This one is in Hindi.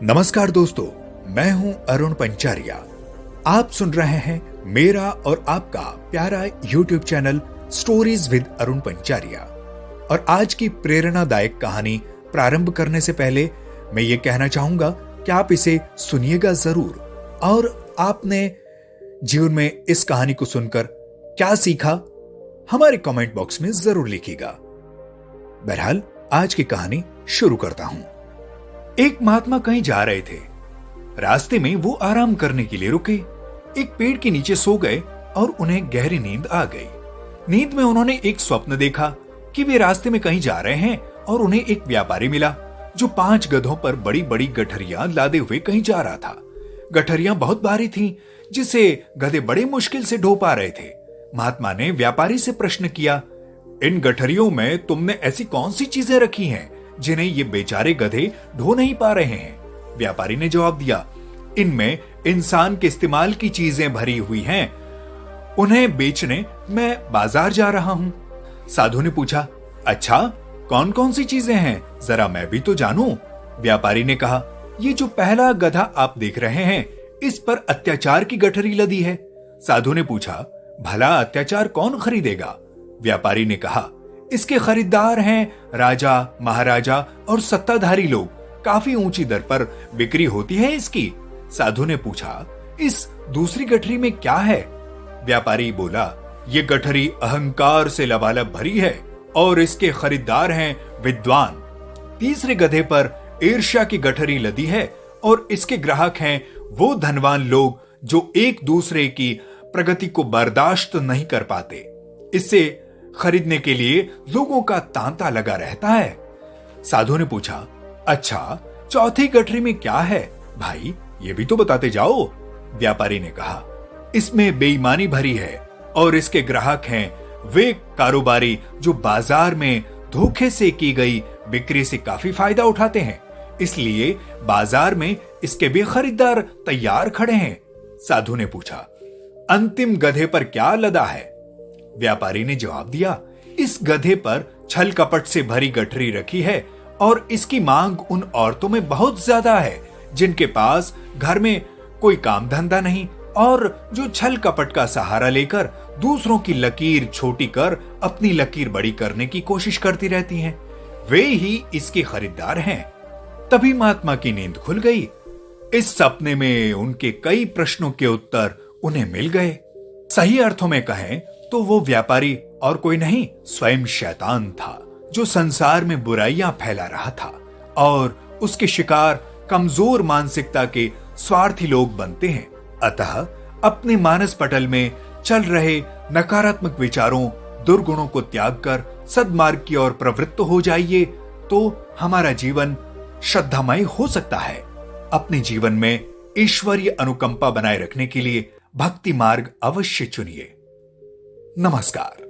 नमस्कार दोस्तों, मैं हूं अरुण पंचारिया। आप सुन रहे हैं मेरा और आपका प्यारा YouTube channel stories with Arun Pancharia. और आज की प्रेरणादायक कहानी प्रारंभ करने से पहले मैं ये कहना चाहूंगा कि आप इसे सुनिएगा जरूर, और आपने जीवन में इस कहानी को सुनकर क्या सीखा हमारे कमेंट बॉक्स में जरूर लिखिएगा। बहरहाल आज की कहानी शुरू करता हूं। एक महात्मा कहीं जा रहे थे। रास्ते में वो आराम करने के लिए रुके, एक पेड़ के नीचे सो गए और उन्हें गहरी नींद आ गई। नींद में उन्होंने एक स्वप्न देखा कि वे रास्ते में कहीं जा रहे हैं और उन्हें एक व्यापारी मिला जो 5 गधों पर बड़ी बड़ी गठरियां लादे हुए कहीं जा रहा था। गठरियां बहुत भारी थीं, जिसे गधे बड़े मुश्किल से ढो पा रहे थे। महात्मा ने व्यापारी से प्रश्न किया, इन गठरियों में तुमने ऐसी कौन सी चीजें रखी हैं जिन्हें ये बेचारे गधे ढो नहीं पा रहे हैं? व्यापारी ने जवाब दिया, इनमें इंसान के इस्तेमाल की चीजें भरी हुई हैं, उन्हें बेचने मैं बाजार जा रहा हूं। साधु ने पूछा, अच्छा कौन कौन सी चीजें हैं, जरा मैं भी तो जानूं। व्यापारी ने कहा, ये जो पहला गधा आप देख रहे हैं, इस पर अत्याचार की गठरी लदी है। साधु ने पूछा, भला अत्याचार कौन खरीदेगा? व्यापारी ने कहा, इसके खरीदार हैं राजा, महाराजा और सत्ताधारी लोग। काफी ऊंची दर पर बिक्री होती है इसकी। साधु ने पूछा, इस दूसरी गठरी में क्या है? व्यापारी बोला, ये गठरी अहंकार से लबालब भरी है और इसके खरीदार हैं विद्वान। तीसरे गधे पर ईर्ष्या की गठरी लदी है और इसके ग्राहक हैं वो धनवान लोग जो एक दूसरे की प्रगति को बर्दाश्त नहीं कर पाते। इससे खरीदने के लिए लोगों का तांता लगा रहता है। साधु ने पूछा, अच्छा चौथी गठरी में क्या है भाई, ये भी तो बताते जाओ। व्यापारी ने कहा, इसमें बेईमानी भरी है और इसके ग्राहक हैं वे कारोबारी जो बाजार में धोखे से की गई बिक्री से काफी फायदा उठाते हैं, इसलिए बाजार में इसके भी खरीदार तैयार खड़े हैं। साधु ने पूछा, अंतिम गधे पर क्या लदा है? व्यापारी ने जवाब दिया, इस गधे पर छल कपट से भरी गठरी रखी है और इसकी मांग उन औरतों में बहुत ज्यादा है जिनके पास घर में कोई काम धंधा नहीं और जो छल कपट का सहारा लेकर दूसरों की लकीर छोटी कर अपनी लकीर बड़ी करने की कोशिश करती रहती हैं। वे ही इसके खरीदार हैं। तभी महात्मा की नींद खुल गई। इस सपने में उनके कई प्रश्नों के उत्तर उन्हें मिल गए। सही अर्थों में कहें तो वो व्यापारी और कोई नहीं, स्वयं शैतान था जो संसार में बुराइयां फैला रहा था, और उसके शिकार कमजोर मानसिकता के स्वार्थी लोग बनते हैं। अतः अपने मानस पटल में चल रहे नकारात्मक विचारों, दुर्गुणों को त्याग कर सद्मार्ग की ओर प्रवृत्त हो जाइए तो हमारा जीवन श्रद्धामय हो सकता है। अपने जीवन में ईश्वरीय अनुकंपा बनाए रखने के लिए भक्ति मार्ग अवश्य चुनिए। नमस्कार।